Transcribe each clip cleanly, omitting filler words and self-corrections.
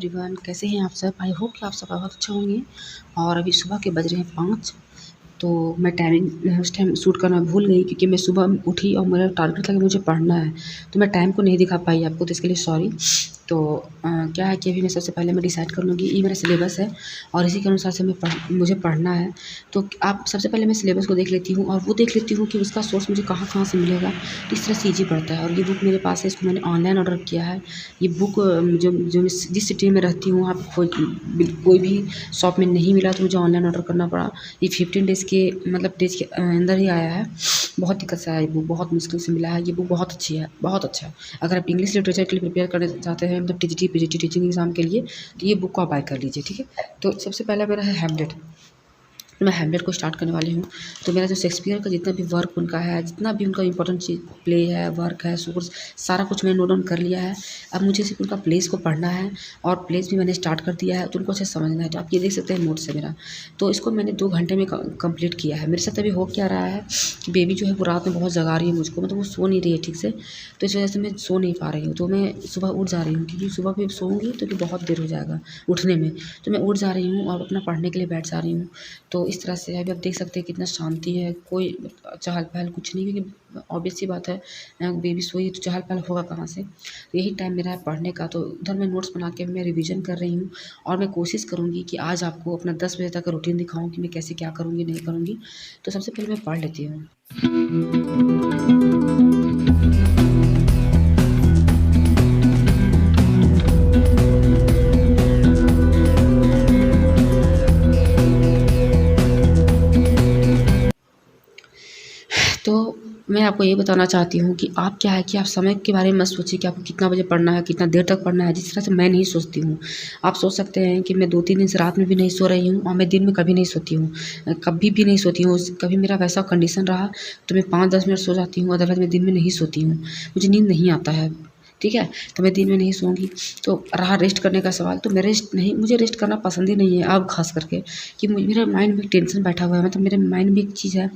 Everyone, कैसे हैं आप सब। आई होप कि आप सब बहुत अच्छे होंगे। और अभी सुबह के बज रहे हैं 5। तो मैं टाइमिंग उस टाइम शूट करना भूल गई क्योंकि मैं सुबह उठी और मेरा टारगेट था कि मुझे पढ़ना है। तो मैं टाइम को नहीं दिखा पाई आपको, तो इसके लिए सॉरी। तो क्या है कि अभी मैं सबसे पहले मैं डिसाइड कर लूँगी, ये मेरा सिलेबस है और इसी के अनुसार से मुझे पढ़ना है। तो आप सबसे पहले मैं सिलेबस को देख लेती हूँ और वो देख लेती हूँ कि उसका सोर्स मुझे कहाँ कहाँ से मिलेगा। तो इस तरह से ईज़ी पड़ता है। और ये बुक मेरे पास है, इसको मैंने ऑनलाइन ऑर्डर किया है। ये बुक जो जिस सिटी में रहती हूँ, आप कोई भी शॉप में नहीं मिला तो मुझे ऑनलाइन ऑर्डर करना पड़ा। ये 15 डेज़ के मतलब डेज़ के अंदर ही आया है। बहुत दिक्कत से आया ये बुक, बहुत मुश्किल से मिला है। ये बुक बहुत अच्छी है, बहुत अच्छा है। अगर आप इंग्लिश लिटरेचर के लिए प्रिपेयर करना चाहते हैं, मतलब टीजीटी पीजीटी टीचिंग एग्ज़ाम के लिए, तो ये बुक को आप बाय कर लीजिए, ठीक है। तो सबसे पहला मेरा है हैमलेट। मैं हैमलेट को स्टार्ट करने वाली हूँ। तो मेरा जो शेक्सपियर का जितना भी वर्क उनका है, जितना भी उनका इंपॉर्टेंट चीज़ प्ले है, वर्क है, सोर्स, सारा कुछ मैंने नोट डाउन कर लिया है। अब मुझे सिर्फ उनका प्लेस को पढ़ना है और प्लेस भी मैंने स्टार्ट कर दिया है, तो उनको अच्छे से समझना है। तो आप ये देख सकते हैं नोट से मेरा। तो इसको मैंने 2 घंटे में कंप्लीट किया है। मेरे साथ अभी हो क्या रहा है कि बेबी जो है वो रात में बहुत जगा रही है मुझको, मतलब वो सो नहीं रही है ठीक से। तो इस वजह से मैं सो नहीं पा रही हूँ। तो मैं सुबह उठ जा रही हूँ क्योंकि सुबह भी सोऊंगी तो बहुत देर हो जाएगा उठने में। तो मैं उठ जा रही हूँ और अपना पढ़ने के लिए बैठ जा रही हूँ। तो इस तरह से अभी आप देख सकते हैं कितना शांति है, कोई चहल-पहल कुछ नहीं, क्योंकि ऑब्वियस सी बात है बेबी सोई तो चहल-पहल होगा कहाँ से। तो यही टाइम मेरा है पढ़ने का। तो उधर मैं नोट्स बना के मैं रिवीजन कर रही हूँ और मैं कोशिश करूँगी कि आज आपको अपना 10 बजे तक का रूटीन दिखाऊँ कि मैं कैसे क्या करूँगी, नहीं करूँगी। तो सबसे पहले मैं पढ़ लेती हूँ। तो मैं आपको ये बताना चाहती हूँ कि आप क्या है कि आप समय के बारे में मत सोचिए कि आपको कितना बजे पढ़ना है, कितना देर तक पढ़ना है। जिस तरह से मैं नहीं सोचती हूँ, आप सोच सकते हैं कि मैं 2-3 दिन से रात में भी नहीं सो रही हूँ और मैं दिन में कभी नहीं सोती हूँ, कभी भी नहीं सोती हूँ। कभी मेरा वैसा कंडीशन रहा तो मैं 5-10 मिनट सो जाती हूँ, अदरवाइज़ मैं दिन में नहीं सोती हूँ। मुझे नींद नहीं आता है, ठीक है। तो मैं दिन में नहीं सोऊँगी। तो रहा रेस्ट करने का सवाल, तो मैं रेस्ट नहीं, मुझे रेस्ट करना पसंद ही नहीं है अब ख़ास करके कि मेरे माइंड में टेंशन बैठा हुआ है। मतलब मेरे माइंड में एक चीज़ है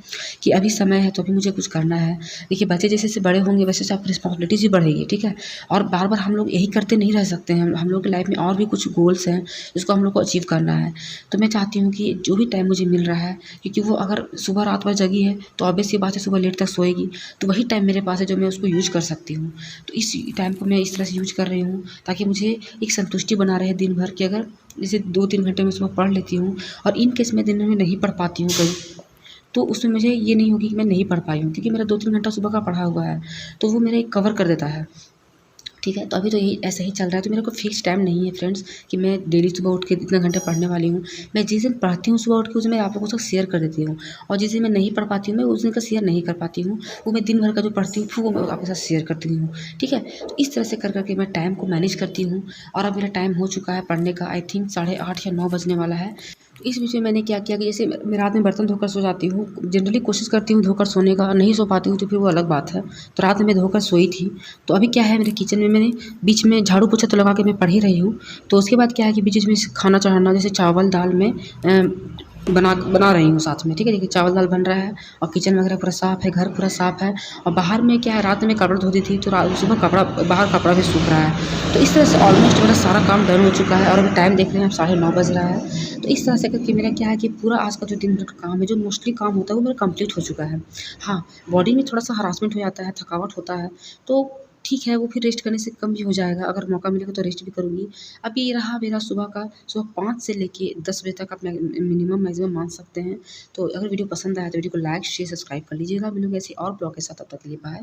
कि अभी समय है तो अभी मुझे कुछ करना है। देखिए बच्चे जैसे-जैसे बड़े होंगे वैसे-वैसे आपकी रिस्पॉन्सिबिलिटीज़ भी बढ़ेगी, ठीक है। और बार-बार हम लोग यही करते नहीं रह सकते हैं। हम लोग की लाइफ़ में और भी कुछ गोल्स हैं जिसको हम लोग को अचीव करना है। तो मैं चाहती हूँ कि जो भी टाइम मुझे मिल रहा है, क्योंकि वो अगर सुबह रात भर जगी है तो ऑब्वियस सी बात है सुबह लेट तक सोएगी, तो वही टाइम मेरे पास है जो मैं उसको यूज़ कर सकती हूँ। तो इस टाइम को मैं इस तरह से यूज़ कर रही हूँ ताकि मुझे एक संतुष्टि बना रहे दिन भर कि अगर जैसे 2-3 घंटे मैं सुबह पढ़ लेती हूँ और इन केस मैं दिन में नहीं पढ़ पाती हूँ कहीं, तो उसमें मुझे ये नहीं होगी कि मैं नहीं पढ़ पाई हूँ, क्योंकि मेरा 2-3 घंटा सुबह का पढ़ा हुआ है, तो वो मेरा एक कवर कर देता है, ठीक है। तो अभी तो यही ऐसा ही चल रहा है। तो मेरा कोई फिक्स टाइम नहीं है फ्रेंड्स कि मैं डेली सुबह उठ के इतने घंटे पढ़ने वाली हूँ। मैं जिस दिन पढ़ती हूँ सुबह उठ के, उस दिन मैं आप लोगों के साथ शेयर कर देती हूँ, और जिस दिन मैं नहीं पढ़ पाती हूँ मैं उस दिन का शेयर नहीं कर पाती हूँ। वो मैं दिन भर का जो पढ़ती हूँ फिर वो मैं आपके साथ शेयर करती हूँ, ठीक है। तो इस तरह से कर के मैं टाइम को मैनेज करती हूँ। और अब मेरा टाइम हो चुका है पढ़ने का, आई थिंक 8:30 या 9 बजने वाला है। तो इस बीच में मैंने क्या किया कि जैसे मैं रात में बर्तन धोकर सो जाती हूँ, जनरली कोशिश करती हूँ धोकर सोने का, नहीं सो पाती हूँ तो फिर वो अलग बात है। तो रात में मैं धोकर सोई थी। तो अभी क्या है, मेरे किचन में मैंने बीच में झाड़ू पोछा तो लगा के मैं पढ़ ही रही हूँ। तो उसके बाद क्या है कि बीच में खाना चढ़ाना, जैसे चावल दाल में बना रही हूँ साथ में, ठीक है। देखिए चावल दाल बन रहा है और किचन वगैरह पूरा साफ़ है, घर पूरा साफ़ है। और बाहर में क्या है, रात में कपड़ा धो दी थी तो सुबह बाहर कपड़ा भी सूख रहा है। तो इस तरह से ऑलमोस्ट मेरा सारा काम डन हो चुका है और अभी टाइम देख रहे हैं आप 9:30 बज रहा है। तो इस तरह से करके मेरा क्या है कि पूरा आज का जो दिन भर का काम है, जो मोस्टली काम होता है वो मेरा कंप्लीट हो चुका है। हाँ, बॉडी में थोड़ा-सा हरासमेंट हो जाता है, थकावट होता है, तो ठीक है, वो फिर रेस्ट करने से कम भी हो जाएगा। अगर मौका मिलेगा तो रेस्ट भी करूँगी। अब ये रहा मेरा सुबह का, सुबह 5 से लेके 10 बजे तक आप मिनिमम मैक्सिमम मान सकते हैं। तो अगर वीडियो पसंद आया तो वीडियो को लाइक, शेयर, सब्सक्राइब कर लीजिएगा। मिलूँगी ऐसी और ब्लॉग के साथ, तब तक के लिए बाय।